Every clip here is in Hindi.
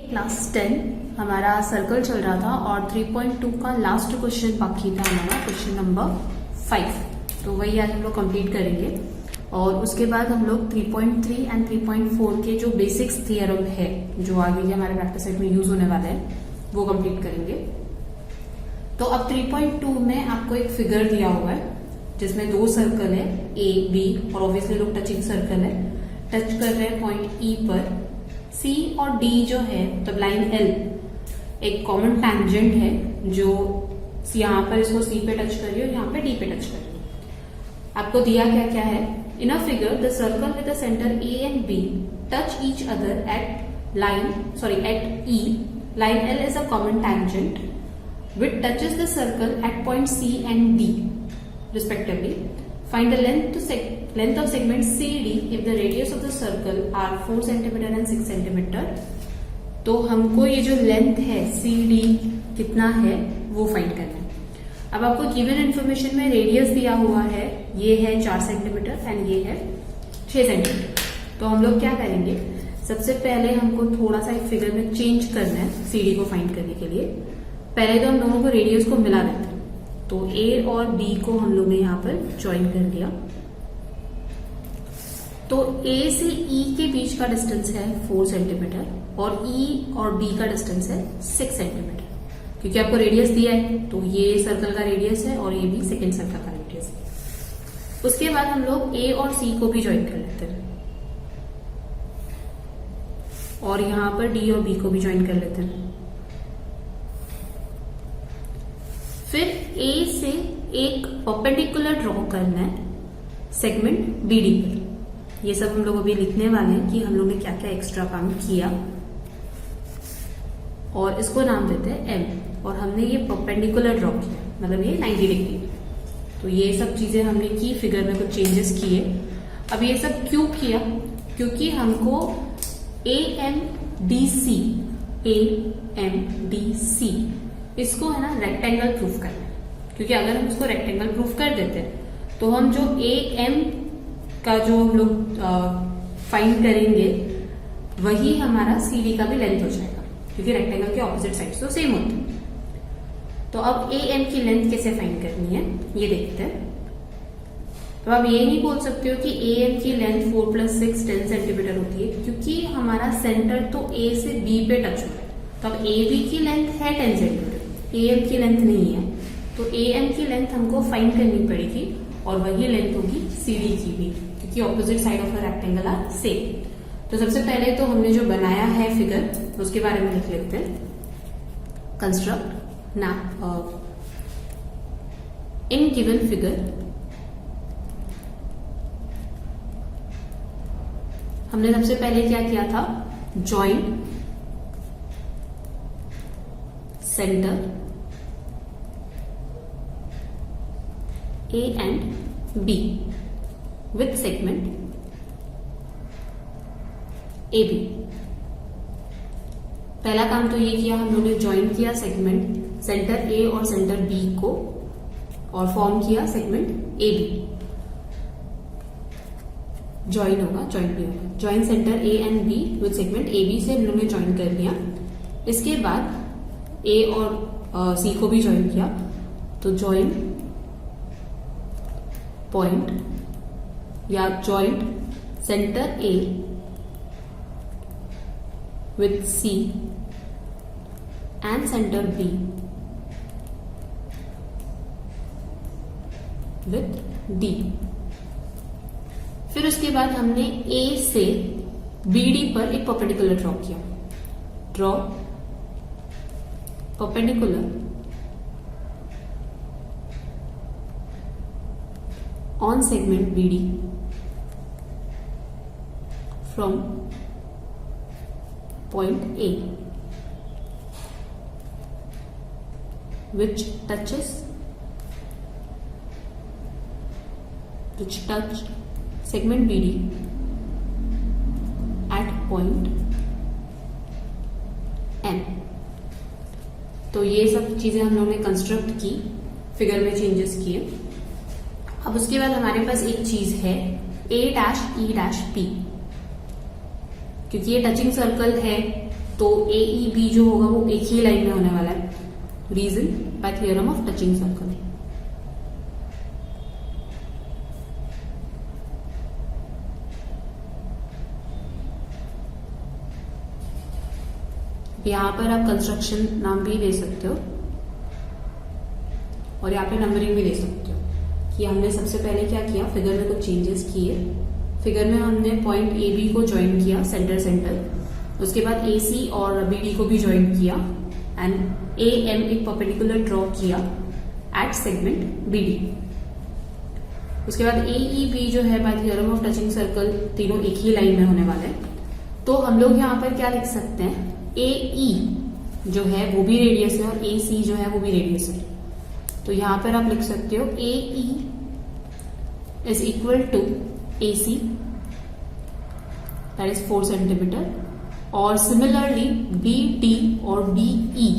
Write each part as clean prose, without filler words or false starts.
क्लास 10 हमारा सर्कल चल रहा था और 3.2 का लास्ट क्वेश्चन बाकी था हमारा, क्वेश्चन नंबर 5। तो वही आज हम लोग कंप्लीट करेंगे और उसके बाद हम लोग 3.3 एंड 3.4 के जो बेसिक्स थियरम है जो आगे के हमारे प्रैक्टिस सेट में यूज होने वाले हैं वो कंप्लीट करेंगे। तो अब 3.2 में आपको एक फिगर दिया हुआ है जिसमें दो सर्कल है ए बी और ऑब्वियसली लोग टचिंग सर्कल है, टच कर रहे हैं पॉइंट ई पर। सी और डी जो है मतलब लाइन एल एक कॉमन टैंजेंट है जो यहाँ पर इसको सी पे टच कर रही है और यहाँ पे डी पे टच कर रही है। आपको दिया क्या क्या है in a figure, the circle with the centre A and B touch each other at E, line L is a common tangent which touches the circle at point C and D respectively. Find the length of segment CD if the radius of the circle are 4 cm and 6 cm. तो हमको ये जो लेंथ है CD कितना है वो फाइंड करना है। अब आपको गिवन इन्फॉर्मेशन में रेडियस दिया हुआ है, ये है 4 सेंटीमीटर एंड ये है 6 सेंटीमीटर। तो हम लोग क्या करेंगे, सबसे पहले हमको थोड़ा सा एक फिगर में चेंज करना है CD को फाइंड करने के लिए। पहले तो हम दोनों को रेडियस को मिला देते हैं, तो ए और बी को हम लोग ने यहाँ पर ज्वाइन कर दिया। तो ए से ई के बीच का डिस्टेंस है 4 सेंटीमीटर और ई और बी का डिस्टेंस है 6 सेंटीमीटर, क्योंकि आपको रेडियस दिया है तो ये सर्कल का रेडियस है और ये भी सेकेंड सर्कल का रेडियस है। उसके बाद हम लोग ए और सी को भी ज्वाइन कर लेते हैं और यहां पर डी और बी को भी ज्वाइन कर लेते हैं। फिर ए से एक परपेंडिकुलर ड्रॉ करना है सेगमेंट बीडी पर। ये सब हम लोग अभी लिखने वाले हैं कि हम लोग ने क्या क्या एक्स्ट्रा काम किया और इसको नाम देते हैं एम। और हमने ये परपेंडिकुलर ड्रॉ किया मतलब ये 90 डिग्री। तो ये सब चीजें हमने की, फिगर में कुछ चेंजेस किए। अब ये सब क्यों किया, क्योंकि हमको ए एम डी सी इसको है ना रेक्टेंगल प्रूफ करना है। क्योंकि अगर हम इसको रेक्टेंगल प्रूफ कर देते हैं तो हम जो ए एम का जो हम लोग फाइंड करेंगे वही हमारा सी डी का भी लेंथ हो जाएगा, क्योंकि रेक्टेंगल के ऑपोजिट साइड तो सेम होते हैं। तो अब ए एम की लेंथ कैसे फाइंड करनी है ये देखते हैं। तो आप ये नहीं बोल सकते हो कि ए एम की लेंथ 4 + 6 10 सेंटीमीटर होती है, क्योंकि हमारा सेंटर तो ए से बी पे टच हो रहा है। तो अब ए बी की लेंथ है 10 सेंटीमीटर, ए एम की लेंथ नहीं है, तो ए एम की लेंथ हमको फाइंड करनी पड़ेगी और वही लेंथ होगी सी डी की भी, क्योंकि opposite side of the rectangle are same. तो सबसे पहले तो हमने जो बनाया है फिगर उसके बारे में लिख लेते हैं। कंस्ट्रक्ट ना इन गिवन फिगर हमने सबसे पहले क्या किया था, join centre A and B with segment AB। पहला काम तो ये किया हम लोगों ने, ज्वाइन किया सेगमेंट सेंटर A और सेंटर B को और फॉर्म किया सेगमेंट AB। ज्वाइन होगा, ज्वाइन भी होगा, join centre A and B with segment AB से हम लोगों ने ज्वाइन कर लिया। इसके बाद A और C को भी ज्वाइन किया, तो ज्वाइन पॉइंट या joint centre A with C and centre B with D। फिर उसके बाद हमने A से BD पर एक परपेंडिकुलर ड्रॉ किया। Draw perpendicular on segment BD from point A which touch segment BD at point M। तो ये सब चीजें हम लोगों ने कंस्ट्रक्ट की, फिगर में चेंजेस किए। अब उसके बाद हमारे पास एक चीज है A' E' P, क्योंकि ये टचिंग सर्कल है तो AEB जो होगा वो एक ही लाइन में होने वाला है। Reason by theorem of touching circle. यहां पर आप कंस्ट्रक्शन नाम भी दे सकते हो और यहाँ पे नंबरिंग भी दे सकते हो कि हमने सबसे पहले क्या किया, फिगर में कुछ चेंजेस किए। फिगर में हमने पॉइंट AB को ज्वाइन किया सेंटर, उसके बाद AC और BD को भी ज्वाइन किया एंड AM एक परपेंडिकुलर ड्रॉ किया एट सेगमेंट BD। उसके बाद AEB जो है bye theorem of touching circle तीनों एक ही लाइन में होने वाले हैं। तो हम लोग यहाँ पर क्या लिख सकते हैं, AE जो है वो भी रेडियस है और AC जो है वो भी रेडियस है। तो यहां पर आप लिख सकते हो AE is equal to AC that is 4 centimetre, और सिमिलरली BD और BE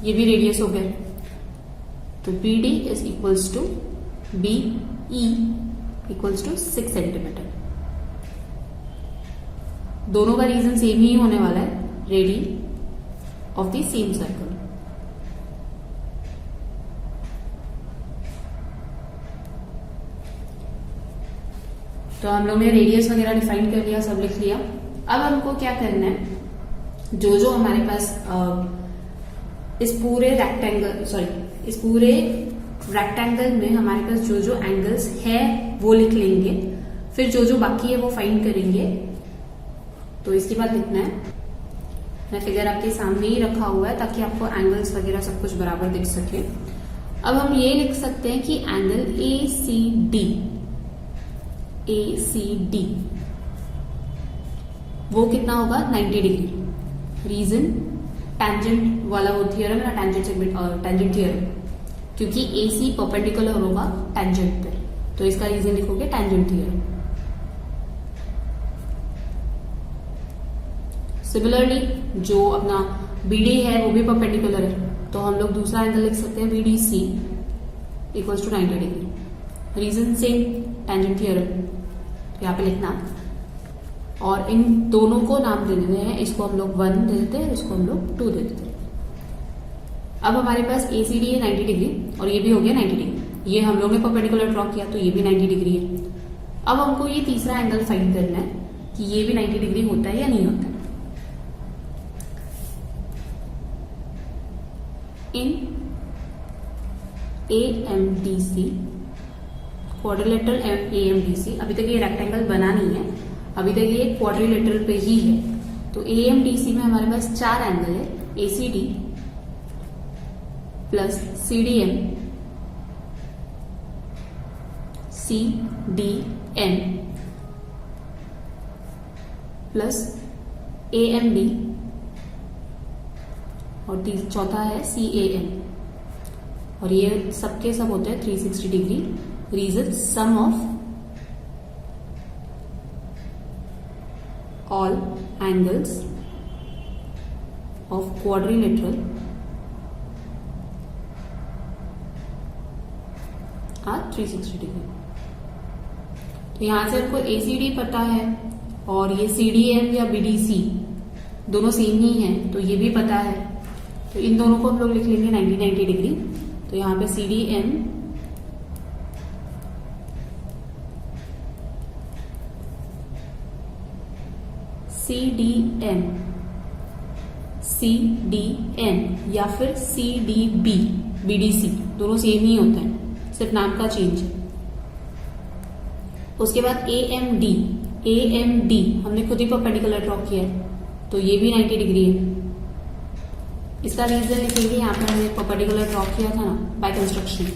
ये भी रेडियस हो गए। तो BD is equals to BE equals to 6 centimetre. दोनों का रीजन सेम ही होने वाला है, radii of the same circle. तो हम लोग ने रेडियस वगैरह डिफाइन कर लिया, सब लिख लिया। अब हमको क्या करना है, जो जो हमारे पास इस पूरे रेक्टेंगल में हमारे पास जो जो एंगल्स है वो लिख लेंगे, फिर जो जो बाकी है वो फाइंड करेंगे। तो इसके बाद लिखना है, मैं फिगर आपके सामने ही रखा हुआ है ताकि आपको एंगल्स वगैरह सब कुछ बराबर दिख सके। अब हम ये लिख सकते हैं कि एंगल ACD वो कितना होगा, 90 डिग्री। रीजन टैंजेंट वाला वो थियरम है ना, टैंजेंट थियरम, क्योंकि AC परपेंडिकुलर होगा टैंजेंट पे, तो इसका रीजन लिखोगे टैंजेंट थियरम। सिमिलरली जो अपना BD है वो भी परपेंडिकुलर है, तो हम लोग दूसरा एंगल लिख सकते हैं BDC equals to 90 degree. Reason same, tangent theorem, यहाँ पे लिखना। और इन दोनों को नाम दे देते हैं, इसको हम लोग 1 दे देते हैं, इसको हम लोग 2 दे देते हैं। अब हमारे पास ACD है 90 डिग्री और ये भी हो गया 90 डिग्री। ये हम लोग ने परपेंडिकुलर ड्रॉ किया तो ये भी 90 डिग्री है। अब हमको ये तीसरा एंगल फाइंड करना है कि ये भी 90 डिग्री होता है या नहीं होता है। इन AMDC, क्वाड्रिलेटरल AMDC, अभी तक ये रेक्टेंगल बना नहीं है, अभी तक ये क्वाड्रिलेटरल पे ही है। तो AMDC में हमारे पास 4 एंगल है, ACD plus CDM, CDN plus AMD और चौथा है CAN, और ये सबके सब होते हैं 360 degree. Reason sum of all angles of quadrilateral are 360 degree. तो यहां से आपको ACD पता है और ये CDM या BDC दोनों सेम ही हैं, तो ये भी पता है। तो इन दोनों को हम लोग लिख लेंगे 90 डिग्री। तो यहां पे CDM CDN या फिर CDB BDC दोनों सेम ही होते हैं, सिर्फ नाम का चेंज है। उसके बाद AMD हमने खुद ही परपेंडिकुलर ड्रॉ किया है, तो ये भी 90 डिग्री है। इसका रीजन लिखेंगे, यहाँ पर हमने परपेंडिकुलर ड्रॉ किया था ना बाय कंस्ट्रक्शन।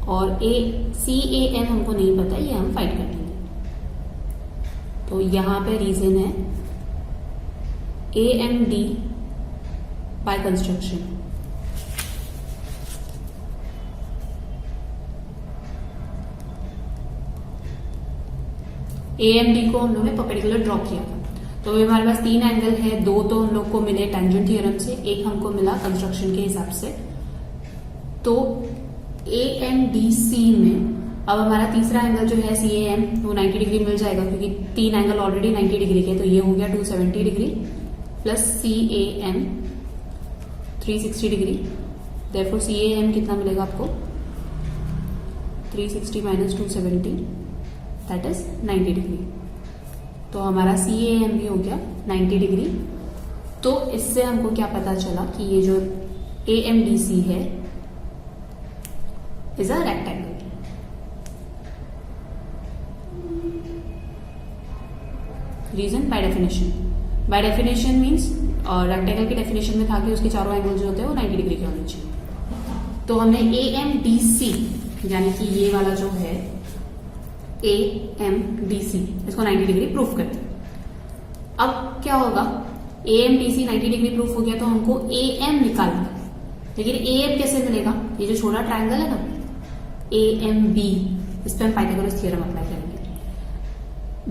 और CAN हमको नहीं पता, ये हम फाइंड कर लेंगे। तो यहां पे रीजन है AMD बाय कंस्ट्रक्शन। AMD को हम लोग ने परपेंडिकुलर ड्रॉ किया था। तो हमारे पास 3 एंगल है, 2 तो हम लोग को मिले टैंजेंट थ्योरम से, एक हमको मिला कंस्ट्रक्शन के हिसाब से। तो AMDC में अब हमारा तीसरा एंगल जो है CAM वो 90 डिग्री मिल जाएगा, क्योंकि 3 एंगल ऑलरेडी 90 डिग्री के, तो ये हो गया 270 degree. Plus CAM 360 degree. Therefore CAM कितना मिलेगा आपको 360 माइनस 270 दैट इज 90 डिग्री। तो हमारा CAM भी हो गया 90 डिग्री। तो इससे हमको क्या पता चला कि ये जो AMDC है is a rectangle. Reason by definition means rectangle की डेफिनेशन में था कि उसके चारों एंगल जो होते हैं वो 90 डिग्री के होने चाहिए। तो हमने AMDC यानी कि ये वाला जो है AMDC इसको 90 डिग्री प्रूफ कर दिया। अब क्या होगा, AMDC 90 डिग्री प्रूफ हो गया तो हमको AM निकालना है। लेकिन AM कैसे मिलेगा, ये जो छोटा ट्रायंगल है ना AMB, इस पर हम पाइथागोरस थ्योरम अप्लाई करेंगे।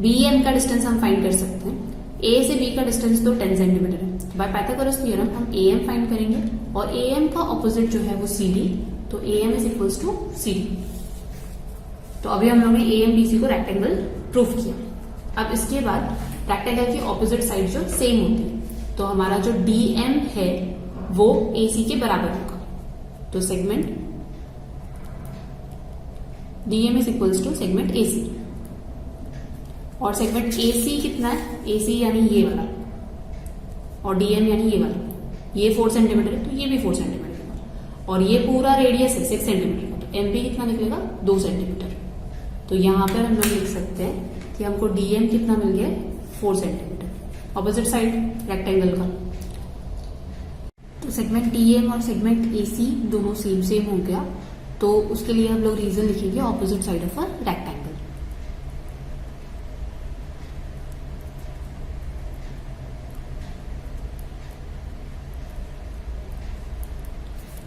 BM का डिस्टेंस हम फाइंड कर सकते हैं। A से B का डिस्टेंस तो 10 सेंटीमीटर है। बाय पाइथागोरस थ्योरम हम AM फाइंड करेंगे और AM का ऑपोजिट जो है वो CD, तो AM is equals to CD। तो अभी हम लोगों ने AMDC को रेक्टेंगल प्रूफ किया। अब इसके बाद रेक्टेंगल की ऑपोजिट साइड जो सेम होती है, तो हमारा जो DM है वो AC के बराबर होगा। तो segment DM is equals to segment AC। और सेगमेंट AC कितना है, AC यानी ये वाला और DM यानी ये वाला। ये 4 सेंटीमीटर है तो ये भी 4 सेंटीमीटर का, और ये पूरा रेडियस है 6 सेंटीमीटर का, तो MP कितना निकलेगा 2 सेंटीमीटर। तो यहां पर हम लोग लिख सकते हैं कि हमको DM कितना मिल गया 4 सेंटीमीटर ऑपोजिट साइड रेक्टेंगल का। तो सेगमेंट DM और सेगमेंट AC दोनों सेम हो गया। तो उसके लिए हम लोग रीजन लिखेंगे opposite side of a rectangle.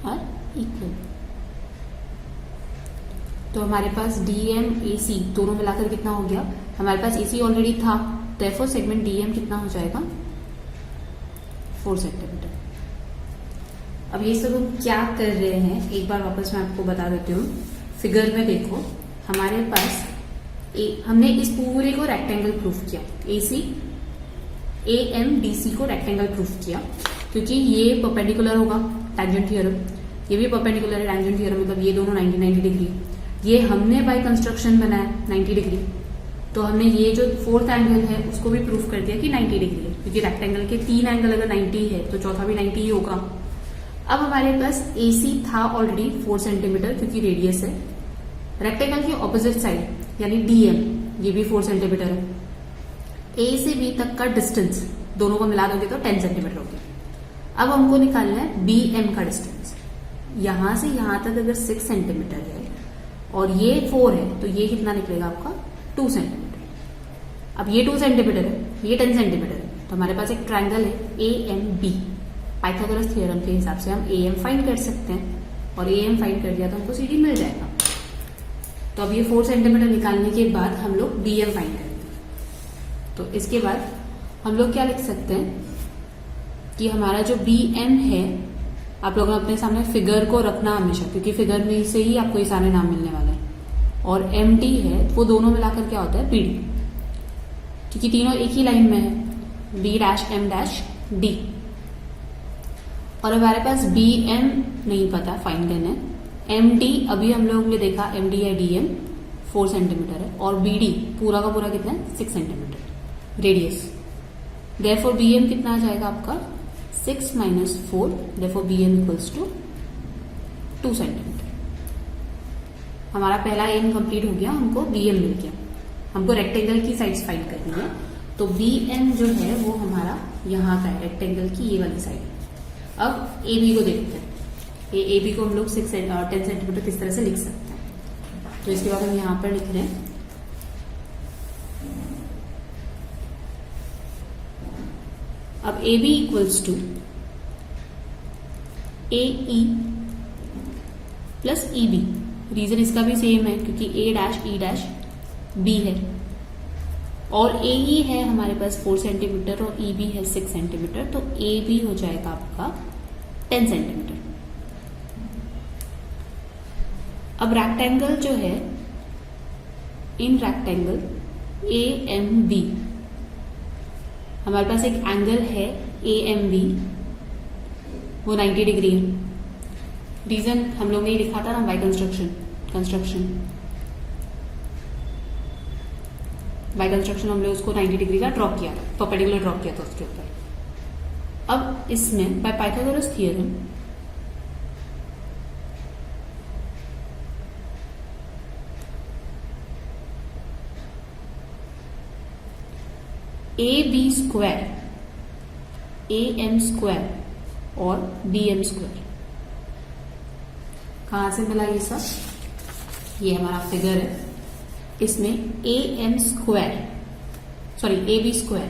और इक्वल। तो हमारे पास DM AC दोनों मिलाकर कितना हो गया, हमारे पास AC ऑलरेडी था, देयरफॉर सेगमेंट DM कितना हो जाएगा 4 सेंटीमीटर। अब ये सब हम क्या कर रहे हैं एक बार वापस मैं आपको बता देती हूँ। फिगर में देखो, हमारे पास हमने इस पूरे को रेक्टेंगल प्रूफ किया। AC AMDC को रेक्टेंगल प्रूफ किया क्योंकि ये परपेंडिकुलर होगा टैंजेंट थ्योरम, ये भी परपेंडिकुलर है टैंजेंट थ्योरम, मतलब ये दोनों 90 डिग्री। ये हमने बाय कंस्ट्रक्शन बनाया 90 डिग्री, तो हमने ये जो फोर्थ एंगल है उसको भी प्रूफ कर दिया कि 90 डिग्री है, क्योंकि रेक्टेंगल के 3 एंगल अगर 90 है तो चौथा भी 90 ही होगा। अब हमारे पास AC था ऑलरेडी 4 सेंटीमीटर क्योंकि रेडियस है। रेक्टेंगल की ऑपोजिट साइड यानी DM ये भी 4 सेंटीमीटर है। A से B तक का डिस्टेंस दोनों को मिला दोगे तो 10 सेंटीमीटर हो गया। अब हमको निकालना है BM का डिस्टेंस। यहां से यहां तक अगर 6 सेंटीमीटर है और ये 4 है तो ये कितना निकलेगा आपका 2 सेंटीमीटर। अब ये 2 सेंटीमीटर है, ये 10 सेंटीमीटर है, तो हमारे पास एक ट्रायंगल है AMB। पाइथागोरस थ्योरम के हिसाब से हम AM फाइंड कर सकते हैं और AM फाइंड कर दिया तो हमको CD मिल जाएगा। तो अब ये 4 सेंटीमीटर निकालने के बाद हम लोग BM फाइंड करेंगे। तो इसके बाद हम लोग क्या लिख सकते हैं कि हमारा जो BM है, आप लोगों ने अपने सामने फिगर को रखना हमेशा, क्योंकि फिगर में से ही आपको ये सारे नाम मिलने वाले हैं। और MD है वो दोनों मिलाकर क्या होता है BD, क्योंकि तीनों एक ही लाइन में है B', M', D। और हमारे पास BM नहीं पता फाइंड करना है। MD अभी हम लोगों ने देखा MD या DM 4 सेंटीमीटर है और BD पूरा का पूरा कितना है 6 सेंटीमीटर रेडियस। देयरफॉर BM कितना आ जाएगा आपका 6 minus 4, therefore BM equals to 2 centimetre. हमारा पहला एम कंप्लीट हो गया, हमको BM मिल गया। हमको रेक्टेंगल की साइड्स फाइंड करनी है, तो BM जो है वो हमारा यहाँ का है, रेक्टेंगल की ये वाली साइड। अब AB को देखते हैं, ये AB को हम लोग 10 सेंटीमीटर किस तरह से लिख सकते हैं। तो इसके बाद हम यहाँ पर लिख रहे हैं अब AB equals to AE plus EB। Reason इसका भी सेम है क्योंकि A', E' B है और AE है हमारे पास 4 सेंटीमीटर और EB है 6 सेंटीमीटर, तो AB हो जाएगा आपका 10 सेंटीमीटर। अब रेक्टेंगल जो है, इन रेक्टेंगल AMB हमारे पास एक एंगल है AMB वो 90 डिग्री है। रीजन हम लोग ने ही लिखा था ना, बाय कंस्ट्रक्शन हम लोग उसको 90 डिग्री का ड्रॉ किया था, परपेंडिकुलर ड्रॉ किया था उसके ऊपर। अब इसमें by Pythagoras theorem AB square, AM square और BM स्क्वायर कहां से मिला ये सब? ये हमारा फिगर है, इसमें AM square sorry AB square,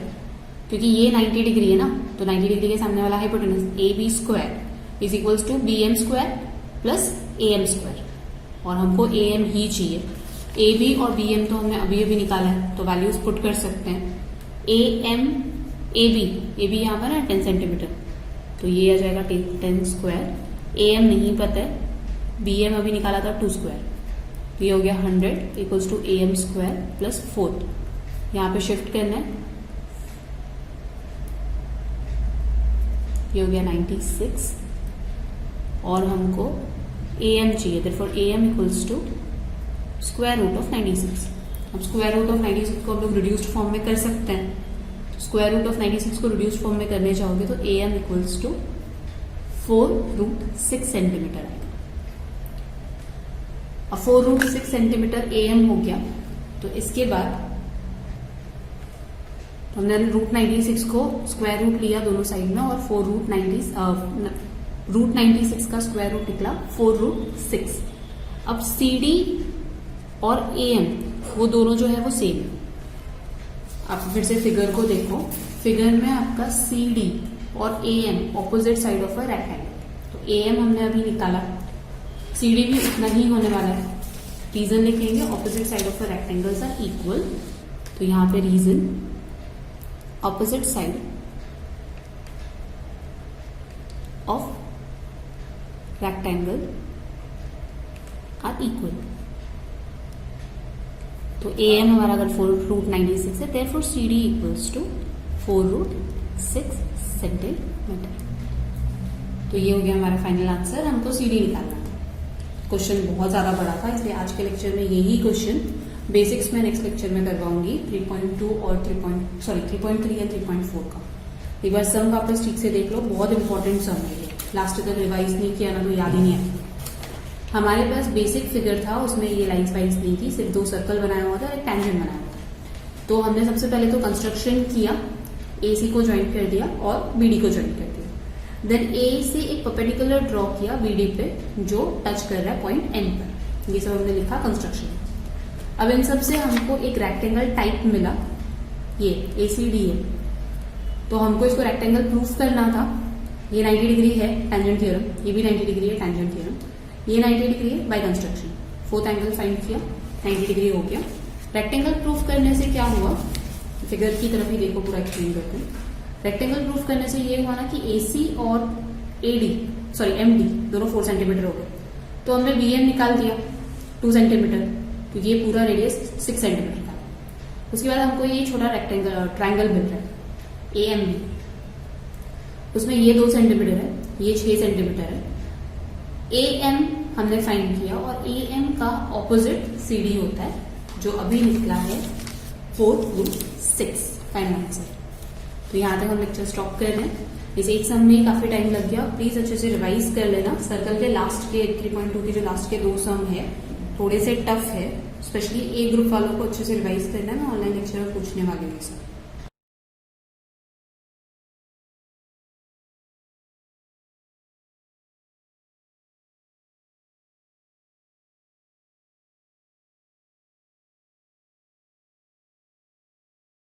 क्योंकि ये 90 डिग्री है ना, तो 90 डिग्री के सामने वाला hypotenuse AB square is equals to BM square plus AM square, और हमको AM ही चाहिए। AB और BM तो हमने अभी अभी निकाला है, तो वैल्यूज पुट कर सकते हैं। AB यहाँ पर है 10 सेंटीमीटर, तो ये आ जाएगा 10 स्क्वायर। AM नहीं पता है, BM अभी निकाला था 2 स्क्वायर, तो ये हो गया 100 equals to AM square plus 4। यहाँ पे शिफ्ट करना है, ये हो गया 96 और हमको AM चाहिए, therefore AM equals to square root of 96। अब स्क्वायर रूट ऑफ 96 को हम लोग रिड्यूस्ड फॉर्म में कर सकते हैं। स्क्वायर रूट ऑफ 96 को रिड्यूस्ड फॉर्म में करने जाओगे तो AM इक्वल्स टू 4√6 सेंटीमीटर आएगा। अब 4√6 सेंटीमीटर AM हो गया, तो इसके बाद हमने √96 को स्क्वायर रूट लिया दोनों साइड में, और √96 का स्क्वायर रूट निकला 4√6। अब CD और AM वो दोनों जो है वो सेम है। आप फिर से फिगर को देखो, फिगर में आपका CD और AM opposite side of a rectangle, तो AM हमने अभी निकाला, CD भी उतना ही होने वाला है। रीजन लिखेंगे, opposite side of a rectangles are equal, तो यहाँ पे reason opposite side of rectangle are equal. तो AM हमारा अगर 4√96 है, therefore CD equals to 4√6 centimetre. तो ये हो गया हमारा फाइनल आंसर। हमको CD निकालना था। क्वेश्चन बहुत ज्यादा बड़ा था, इसलिए आज के लेक्चर में यही क्वेश्चन बेसिक्स में नेक्स्ट लेक्चर में करवाऊंगी 3.2 और 3.3 एंड 3.4 का। एक बार सम वापस ठीक से देख लो, बहुत इंपॉर्टेंट सम है ये। लास्ट तक रिवाइज नहीं किया ना तो याद ही नहीं आया। हमारे पास बेसिक फिगर था, उसमें ये लाइन्स वाइन्स नहीं थी, सिर्फ 2 सर्कल बनाया हुआ था और एक टैंजेंट बनाया हुआ था। तो हमने सबसे पहले तो कंस्ट्रक्शन किया, AC को ज्वाइन कर दिया और BD को ज्वाइन कर दिया। देन A से एक परपेंडिकुलर ड्रॉ किया BD पे, जो टच कर रहा है पॉइंट N पर। ये सब हमने लिखा कंस्ट्रक्शन। अब इन सब से हमको एक रेक्टेंगल टाइप मिला, ये ACD है, तो हमको इसको रेक्टेंगल प्रूफ करना था। ये 90 डिग्री है टैंजेंट थ्योरम, ये भी 90 डिग्री है टैंजेंट थ्योरम, ये 90 डिग्री है by construction. Fourth angle find किया, 90 डिग्री हो गया। रेक्टेंगल प्रूफ करने से क्या हुआ, फिगर की तरफ ही देखो, पूरा एक्सप्लेन करते हैं। रेक्टेंगल प्रूफ करने से ये हुआ ना कि AC और MD दोनों 4 सेंटीमीटर हो गए, तो हमने BM निकाल दिया 2 सेंटीमीटर, क्योंकि ये पूरा रेडियस 6 सेंटीमीटर का। उसके बाद हमको ये छोटा रेक्टेंगल ट्रायंगल मिल रहा है AMB, उसमें ये 2 सेंटीमीटर है, ये 6 सेंटीमीटर है। AM हमने फाइंड किया, और AM का ऑपोजिट CD होता है, जो अभी निकला है 4√6 फाइनल आंसर। तो यहाँ तक हम लेक्चर स्टॉप कर रहे हैं। इस एक सम में काफी टाइम लग गया, प्लीज अच्छे से रिवाइज कर लेना। सर्कल के लास्ट के 3.2 के जो लास्ट के 2 सम है थोड़े से टफ है, स्पेशली A ग्रुप वालों को अच्छे से रिवाइज करना है। मैं ऑनलाइन लेक्चर में पूछने वाली हूँ सब।